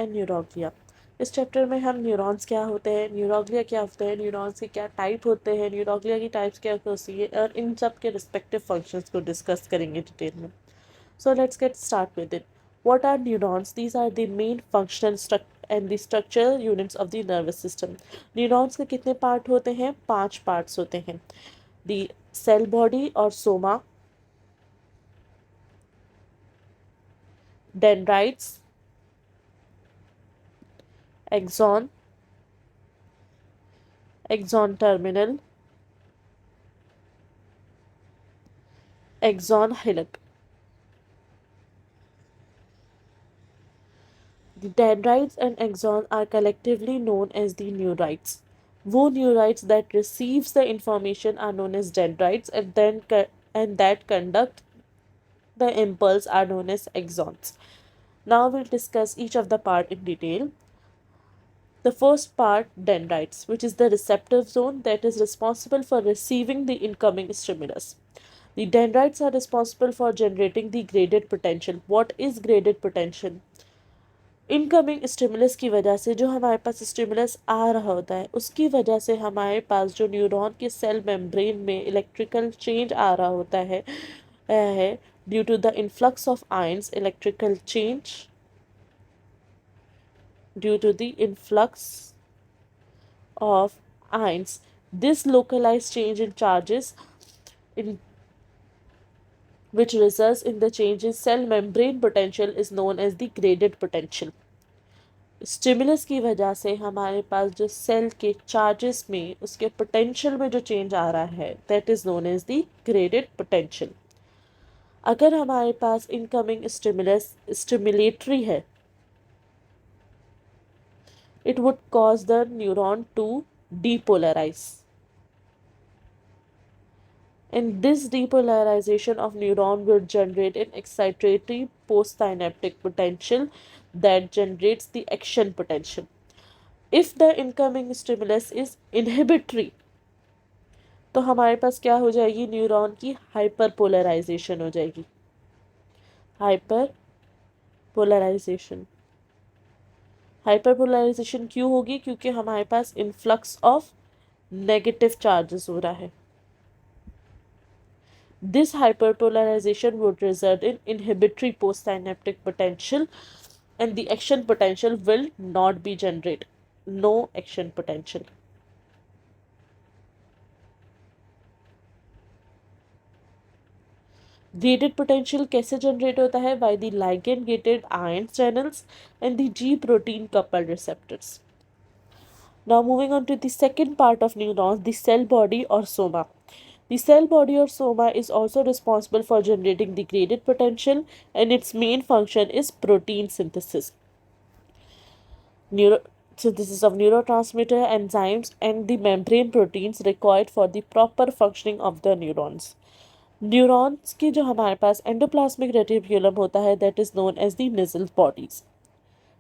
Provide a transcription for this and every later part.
And neuroglia. इस chapter में हम न्यूरॉन्स क्या होते हैं, न्यूरोग्लिया क्या होते हैं, न्यूरॉन्स के क्या टाइप होते हैं, न्यूरोग्लिया की टाइप्स क्या होती है और इन सब के रिस्पेक्टिव फंक्शंस को डिस्कस करेंगे डिटेल में। So let's get start with it. What are neurons? These are the main functional and the structural units of the nervous system. Neurons के कितने पार्ट होते हैं? 5 पार्ट्स होते हैं. The cell body और soma, dendrites, axon, axon terminal, axon hillock. The dendrites and axon are collectively known as the neurites. वो neurites that receives the information are known as dendrites and that conduct the impulse are known as axons. Now we'll discuss each of the part in detail. The first part, dendrites, which is the receptive zone that is responsible for receiving the incoming stimulus. The dendrites are responsible for generating the graded potential. What is graded potential? Incoming stimulus की वजह से जो हमारे पास stimulus आ रहा होता है उसकी वजह से हमारे पास जो न्यूरॉन के सेल मेम्ब्रेन में इलेक्ट्रिकल चेंज आ रहा होता है due to the influx of ions, electrical change due to the influx of ions. This localized change in charges in which results in the change in cell membrane potential is known as the graded potential. Stimulus की वजह से हमारे पास जो cell के charges में उसके potential में जो चेंज आ रहा है that is known as the graded potential. अगर हमारे पास इनकमिंग स्टिमुलस स्टिमुलेटरी है, it would cause the neuron to depolarize. And this depolarization of neuron will generate an excitatory postsynaptic potential that generates the action potential. If the incoming stimulus is inhibitory, तो हमारे पास क्या हो जाएगी, neuron की hyperpolarisation हो जाएगी. Hyperpolarisation क्यों होगी? क्योंकि हमारे पास इन्फ्लक्स ऑफ नेगेटिव चार्जेस हो रहा है. This hyperpolarization would result in inhibitory postsynaptic potential and the action potential will not be generated. No action potential. Graded potential कैसे generate होता है? By the ligand gated ion channels and the G protein coupled receptors. Now moving on to the second part of neurons, the cell body or soma. The cell body or soma is also responsible for generating the graded potential and its main function is protein synthesis. Synthesis of neurotransmitter, enzymes and the membrane proteins required for the proper functioning of the neurons. Neurons की जो हमारे पास endoplasmic reticulum होता है that is known as the nasal bodies.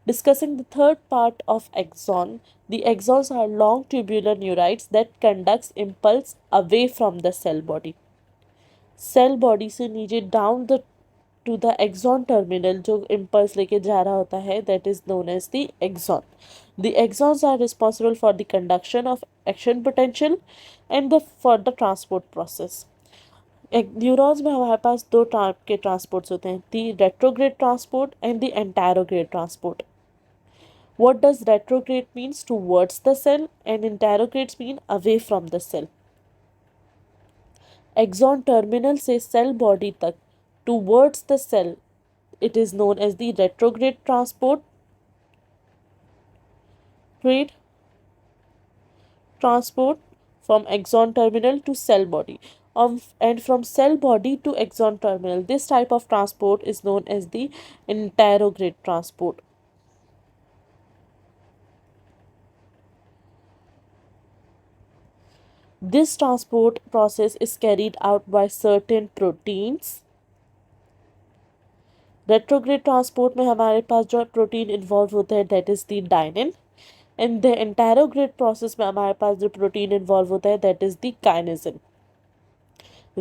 Discussing the third part of axon, the axons are long tubular neurites that conducts impulse away from the cell body. Cell body से नीचे down the to the axon terminal जो impulse लेके जा रहा होता है that is known as the axon. The axons are responsible for the conduction of action potential and for the transport process. Neurons में हमारे पास दो टाइप के ट्रांसपोर्ट्स होते हैं, the retrograde transport and the anterograde transport. What does retrograde means? Towards the cell, and interrogates mean away from the cell. Axon terminal से cell body तक towards the cell, it is known as the retrograde transport. Grade transport from axon terminal to cell body. And from cell body to axon terminal, this type of transport is known as the interrograde transport. This transport process is carried out by certain proteins. Retrograde transport में हमारे पास जो protein involve होता है that is the dynin. And the interrograde process में हमारे पास जो protein involve होता है that is the kinesin.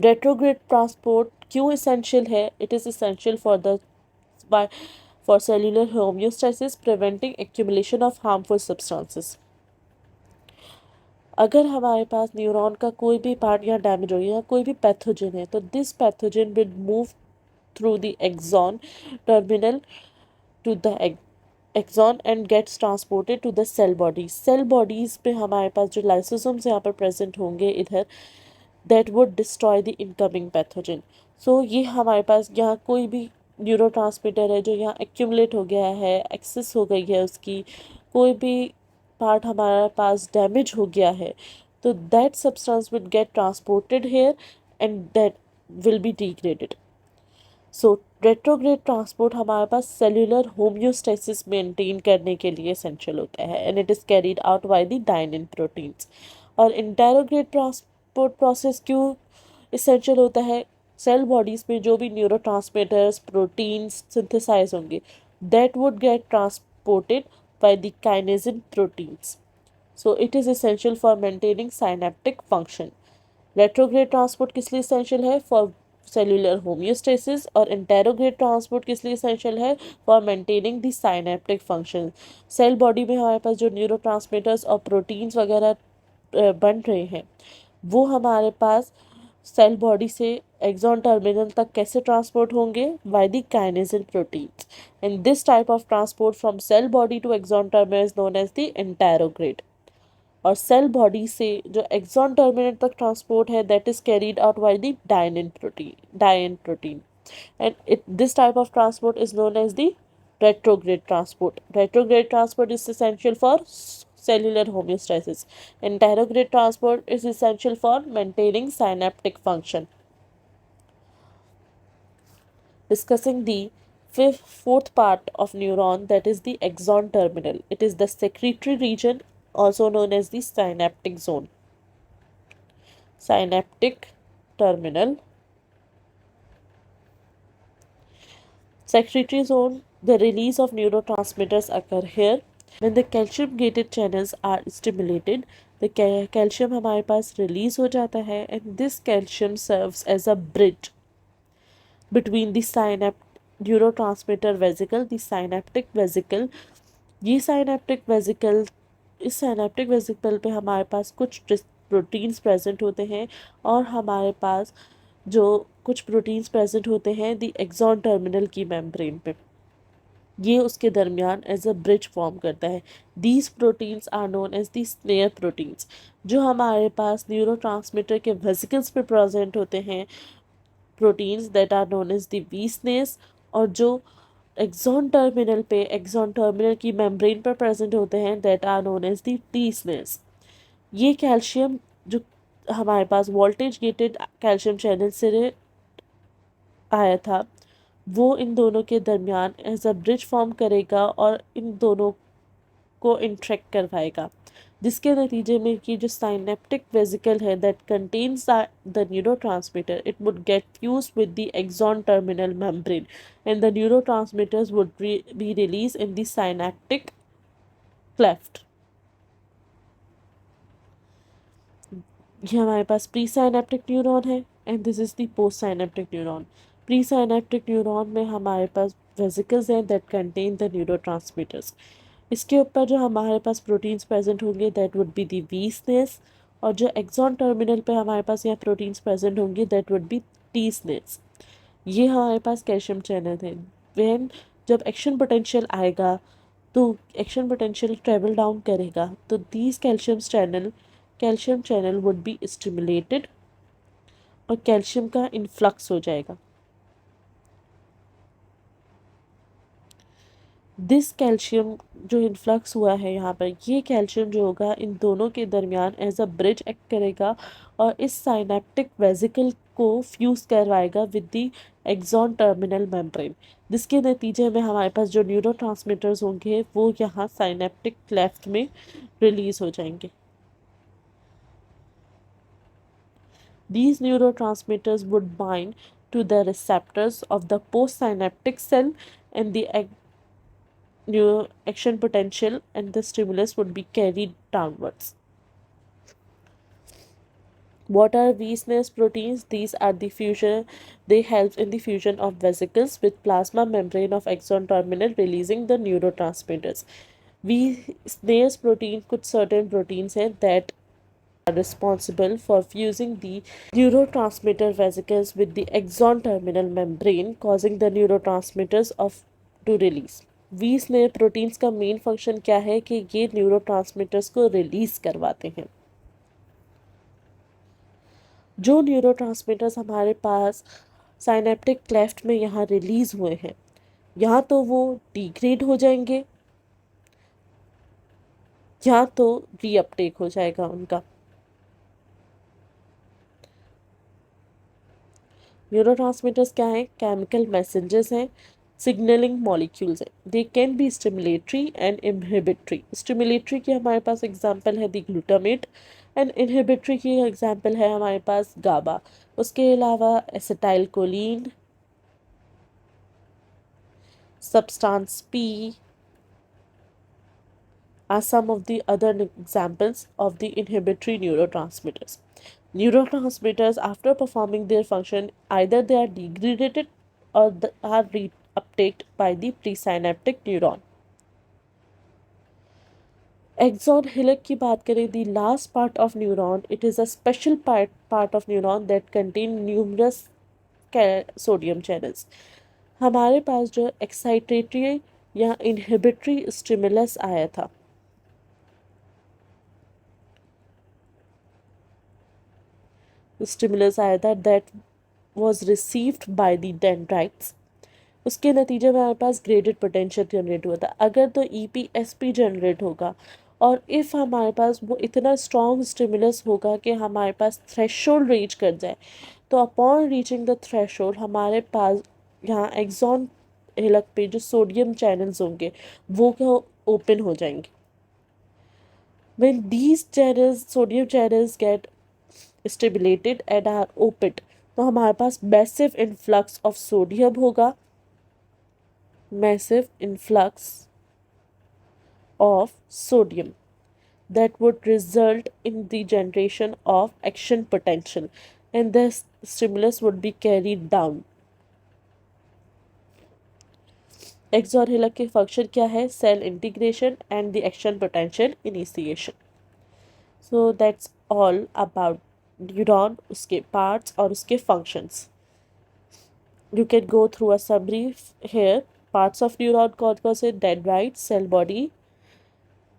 Retrograde transport क्यों essential है? It is essential for the for cellular homeostasis, preventing accumulation of harmful substances. अगर हमारे पास न्यूरॉन का कोई भी पार्ट या डैमेज हो गया या कोई भी पैथोजन है, तो this pathogen will move through the axon terminal to the axon end gets transported to the cell body. Cell bodies पे हमारे पास जो लाइसोसोम्स यहाँ पर प्रेजेंट होंगे इधर, that would destroy the incoming pathogen. So ये हमारे पास यहाँ कोई भी न्यूरोट्रांसमीटर है जो यहाँ एक्यूमुलेट हो गया है, एक्सेस हो गई है उसकी, कोई भी पार्ट हमारे पास डैमेज हो गया है, तो that substance will get transported here and that will be degraded. So retrograde transport हमारे पास सेल्यूलर होम्योस्टेसिस मेंटेन करने के लिए एसेंशियल होता है and it is carried out by the dynein proteins. और इंटेरोग्रेड ट्रांसपोर्ट प्रोसेस क्यों एसेंशियल होता है? सेल बॉडीज में जो भी न्यूरोट्रांसमीटर्स प्रोटीन्स सिंथेसाइज होंगे, that would get transported by the kinesin proteins, so it is essential for maintaining synaptic function. Retrograde transport किस लिए एसेंशियल है? For cellular homeostasis. और इंटेरोग्रेड ट्रांसपोर्ट किस लिए एसेंशियल है? For maintaining the synaptic function. Cell body में हमारे पास जो न्यूरोट्रांसमीटर्स और प्रोटीन्स वगैरह बन रहे हैं, वो हमारे पास सेल बॉडी से एक्सॉन टर्मिनल तक कैसे ट्रांसपोर्ट होंगे? By the kinesin proteins. And this type of transport from cell body to axon terminal is known as the anterograde. और सेल बॉडी से जो एक्सॉन टर्मिनल तक ट्रांसपोर्ट है, that is carried out by the dynein protein and it this type of transport is known as the retrograde transport. Retrograde transport is essential for cellular homeostasis. Anterograde transport is essential for maintaining synaptic function. Discussing the fourth part of neuron, that is the axon terminal. It is the secretory region, also known as the synaptic zone. Synaptic terminal. Secretory zone, the release of neurotransmitters occur here. When the calcium gated channels are stimulated, the calcium हमारे पास release हो जाता है and this calcium serves as a bridge between the neurotransmitter vesicle, the synaptic vesicle. ये synaptic vesicle, इस synaptic vesicle पे हमारे पास कुछ proteins present होते हैं और हमारे पास जो कुछ प्रोटीन्स प्रेजेंट होते हैं द एक्सॉन टर्मिनल की मेम्ब्रेन पे, ये उसके दरमियान एज अ ब्रिज फॉर्म करता है। These proteins are known as the snare proteins. जो हमारे पास न्यूरोट्रांसमीटर के वेसिकल्स पे प्रेजेंट होते हैं proteins, that are known as the v snares. और जो एक्सॉन टर्मिनल पे, एक्सॉन टर्मिनल की मेम्ब्रेन पर प्रेजेंट होते हैं, that are known as the t snares. ये कैल्शियम जो हमारे पास वोल्टेज गेटेड कैल्शियम चैनल से आया था, वो इन दोनों के दरमियान एज अ ब्रिज फॉर्म करेगा और इन दोनों को इंट्रैक्ट करवाएगा, जिसके नतीजे में कि जो साइनेप्टिक वेसिकल है that contains the neurotransmitter, it would get fuse with the axon terminal membrane and the neurotransmitters would be release in the synaptic cleft. ये हमारे पास प्री साइनेप्टिक न्यूरॉन है and this is the postsynaptic neuron. Presynaptic neuron में हमारे पास vesicles हैं that contain the neurotransmitters. इसके ऊपर जो हमारे पास प्रोटीन्स प्रेजेंट होंगे that would be the v Snell's, और जो एक्सॉन टर्मिनल पे हमारे पास यहाँ प्रोटीन्स प्रेजेंट होंगे that would B T Snell's. ये हमारे पास कैल्शियम चैनल है। वैन जब एक्शन पोटेंशियल आएगा तो एक्शन पोटेंशियल ट्रेवल डाउन करेगा, तो these calcium channel would be stimulated और कैल्शियम का इन्फ्लक्स हो जाएगा। दिस कैल्शियम जो इन्फ्लक्स हुआ है यहाँ पर, ये कैल्शियम जो होगा इन दोनों के दरमियान एज अ ब्रिज एक्ट करेगा और इस साइनेप्टिक वेसिकल को फ्यूज करवाएगा with the axon terminal membrane, जिसके नतीजे में हमारे पास जो न्यूरोट्रांसमीटर्स होंगे वो यहाँ साइनेप्टिक क्लेफ्ट में रिलीज हो जाएंगे। These neurotransmitters would bind to the receptors of the postsynaptic cell and the action potential and the stimulus would be carried downwards. What are Weisner's proteins? These are the fusion, they help in the fusion of vesicles with plasma membrane of axon terminal releasing the neurotransmitters. Weisner's protein कुछ certain proteins हैं that are responsible for fusing the neurotransmitter vesicles with the axon terminal membrane causing the neurotransmitters of to release. वीसनेर proteins का main function क्या है कि ये neurotransmitters को release करवाते हैं। जो न्यूरोट्रांसमीटर्स हमारे पास साइनेप्टिक क्लेफ्ट में यहाँ रिलीज हुए हैं, यहाँ तो वो डिग्रेड हो जाएंगे या तो रीअपटेक हो जाएगा उनका। न्यूरोट्रांसमीटर्स क्या हैं? केमिकल मैसेंजर्स हैं, सिग्नलिंग मॉलिक्यूल्स हैं। They can be stimulatory and inhibitory. Stimulatory की हमारे पास एग्जांपल है दी ग्लूटामेट एंड इनहिबिटरी की एग्जांपल है हमारे पास गाबा। उसके अलावा acetyl choline, substance P are some of the other examples of the inhibitory neurotransmitters. Neurotransmitters, after performing their function, either they are degraded or are reuptaked by the presynaptic neuron. Axon hillock की बात करें, the last part of neuron, it is a special part of neuron that contain numerous sodium channels. हमारे पास जो excitatory या inhibitory stimulus आया था, stimulus आया था that was received by the dendrites, उसके नतीजे में हमारे पास ग्रेडेड पोटेंशियल जनरेट हुआ था। अगर तो ईपीएसपी जनरेट होगा और इफ़ हमारे पास वो इतना स्ट्रॉन्ग स्टिमुलस होगा कि हमारे पास थ्रेशोल्ड रीच कर जाए, तो अपॉन रीचिंग द थ्रेशोल्ड हमारे पास यहाँ एक्सॉन हिलक पे जो सोडियम चैनल्स होंगे वो क्या ओपन हो जाएंगे। When these channels, sodium channels get stimulated and are open, तो हमारे पास मैसिव इन्फ्लक्स ऑफ सोडियम होगा, massive influx of sodium that would result in the generation of action potential and the stimulus would be carried down. Axon hillock के function क्या है? Cell integration and the action potential initiation. So that's all about neuron, उसके parts और उसके functions. You can go through a summary here. Parts of neuron कौन कौन से? Dendrite, cell body,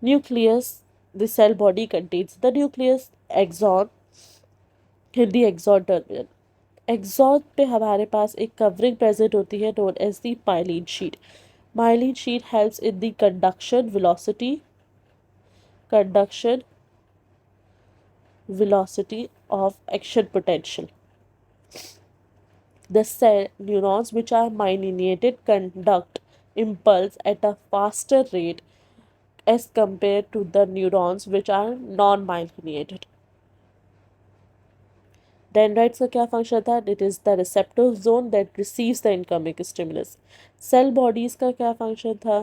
nucleus, the cell body contains the nucleus, axon, the axon terminal. Axon पे हमारे पास एक कवरिंग प्रेजेंट होती है known as the myelin sheath. Myelin sheath helps in the conduction velocity of action potential. The cell neurons which are myelinated conduct impulse at a faster rate as compared to the neurons which are non-myelinated. Dendrites का क्या function था? It is the receptor zone that receives the incoming stimulus. Cell bodies का क्या function था?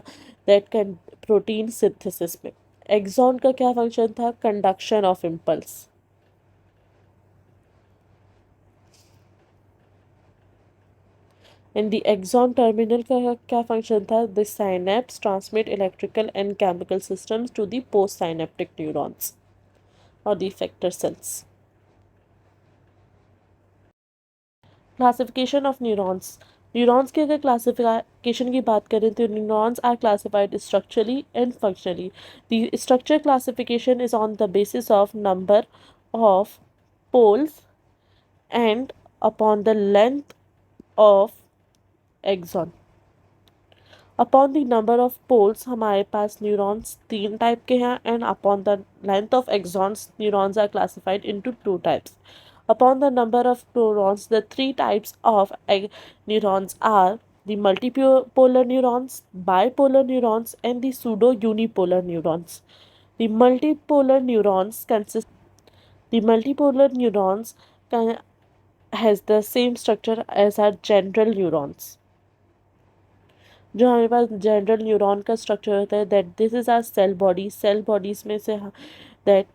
That can protein synthesis में. Axon का क्या function था? Conduction of impulse. And the axon terminal का क्या फंक्शन था? The synapse transmit electrical and chemical systems to the postsynaptic neurons or the effector cells. Classification of neurons. Neurons की अगर classification की बात करें तो neurons are classified structurally and functionally. The structure classification is on the basis of number of poles and upon the length of axon. Upon the number of poles हमारे पास neurons 3 type के हैं and upon the length of axons neurons are classified into 2 types. Upon the number of neurons, the 3 types of neurons are the multipolar neurons, bipolar neurons, and the pseudo-unipolar neurons. The multipolar neurons has the same structure as our general neurons. जो हमारे पास general neuron का structure होता है that this is our cell body. Cell bodies में से that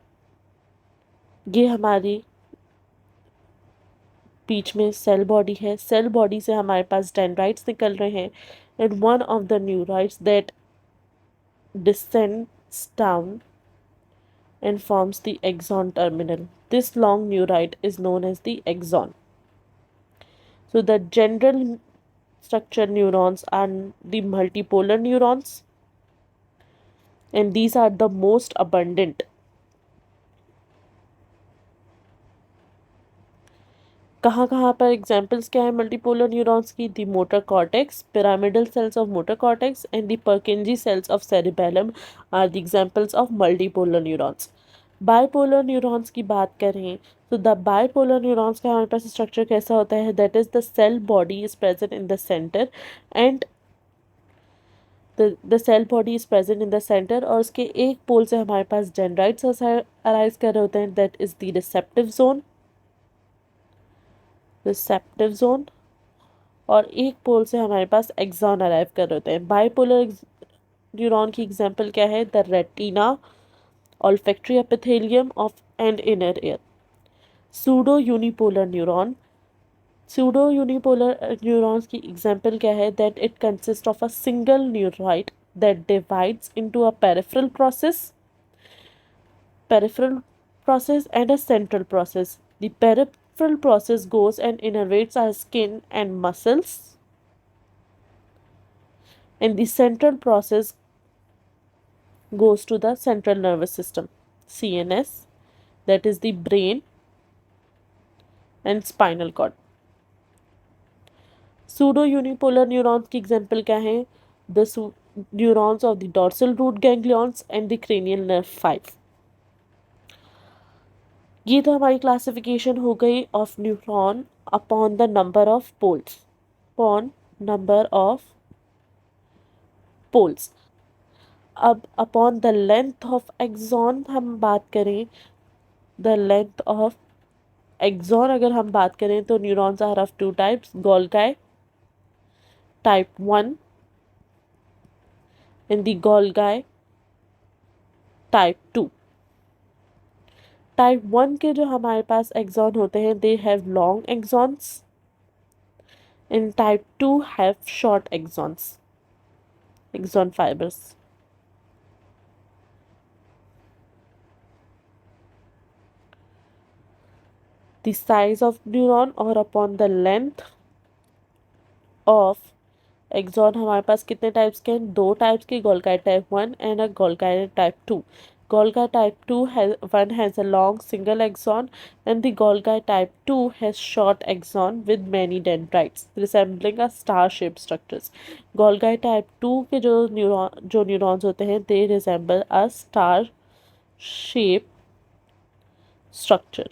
ये हमारी बीच में सेल बॉडी है, सेल बॉडी से हमारे पास डेंड्राइट्स निकल रहे हैं and one of the neurites that descends down and forms the axon terminal. This long neurite is known as the axon. So the general structure neurons are the multipolar neurons, and these are the most abundant. कहाँ कहाँ पर examples क्या है multipolar neurons की? The motor cortex, pyramidal cells of motor cortex and the Purkinje cells of cerebellum are the examples of multipolar neurons. Bipolar neurons की बात करें तो द बाइपोलर न्यूरॉन्स का हमारे पास स्ट्रक्चर कैसा होता है? That is the cell body is present in the centre and the cell body is present in the centre, और उसके एक पोल से हमारे पास डेंड्राइट्स अराइज कर रहे होते हैं. That is the receptive zone, और एक पोल से हमारे पास एक्सॉन अराइव कर रहे होते हैं. बाइपोलर न्यूरॉन की एग्जांपल क्या है? The retina, olfactory epithelium of and inner ear. Pseudo unipolar neurons की एग्जांपल क्या है? That it consist of a single neurite that divides into a peripheral process and a central process. The peripheral process goes and innervates our skin and muscles, and the central process goes to the central nervous system, CNS, that is the brain and spinal cord. Pseudo unipolar neurons की example क्या है? The neurons of the dorsal root ganglions and the cranial nerve 5. ये तो हमारी classification हो गई of neuron upon the number of poles. अब upon the length of axon हम बात करें, द लेंथ ऑफ एक्सॉन अगर हम बात करें तो neurons are of two types, Golgi type 1 and the Golgi type 2. Type 1 के जो हमारे पास एक्सॉन होते हैं, they have long axons, and type 2 have short axon fibers. The size of neuron or upon the length of axon हमारे पास कितने types के हैं? 2 टाइप्स के, Golgi type 1 and a Golgi type 2. Golgi type 2 has a long single axon, and the Golgi type 2 has short axon with many dendrites resembling a star-shaped structures. Golgi type 2 के जो neurons होते हैं, they resemble a star-shaped structure.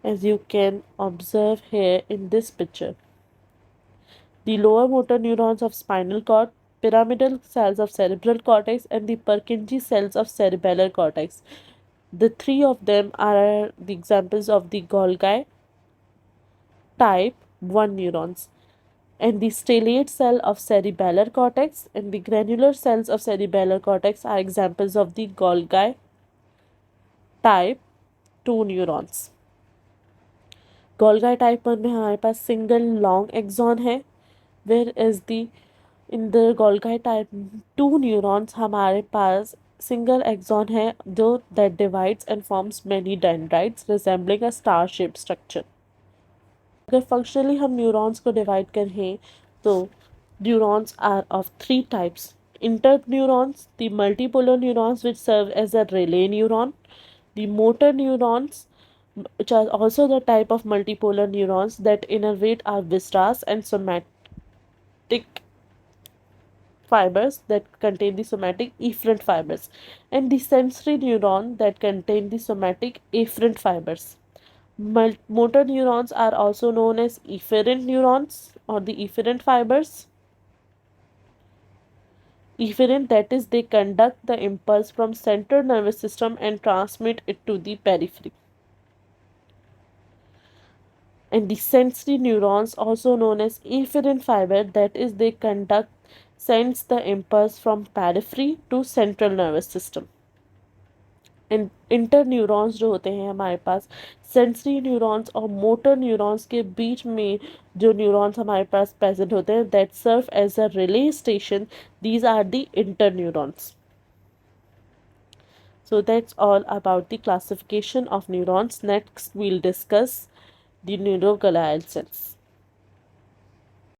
As you can observe here in this picture, the lower motor neurons of spinal cord, pyramidal cells of cerebral cortex, and the Purkinje cells of cerebellar cortex. The three of them are the examples of the Golgi type 1 neurons. And the stellate cell of cerebellar cortex and the granular cells of cerebellar cortex are examples of the Golgi type 2 neurons. Golgi type 1 में हमारे पास single long axon है, whereas the in the Golgi type 2 neurons हमारे पास single axon है जो that divides and forms many dendrites resembling a star shape structure. अगर functionally हम न्यूरॉन्स को डिवाइड करें तो neurons are of 3 types. Interneurons, the multipolar neurons which serve as a relay neuron, the motor neurons which are also the type of multipolar neurons that innervate our viscera and somatic fibers that contain the somatic efferent fibers, and the sensory neuron that contain the somatic afferent fibers. Motor neurons are also known as efferent neurons or the efferent fibers. Efferent, that is, they conduct the impulse from central nervous system and transmit it to the periphery. And the sensory neurons, also known as efferent fiber, that is, they sense the impulse from periphery to central nervous system. Inter neurons जो होते हैं हमारे पास sensory neurons और motor neurons के बीच में जो neurons हमारे पास present होते हैं that serve as a relay station, these are the interneurons. So that's all about the classification of neurons. Next we'll discuss the neuroglial cells.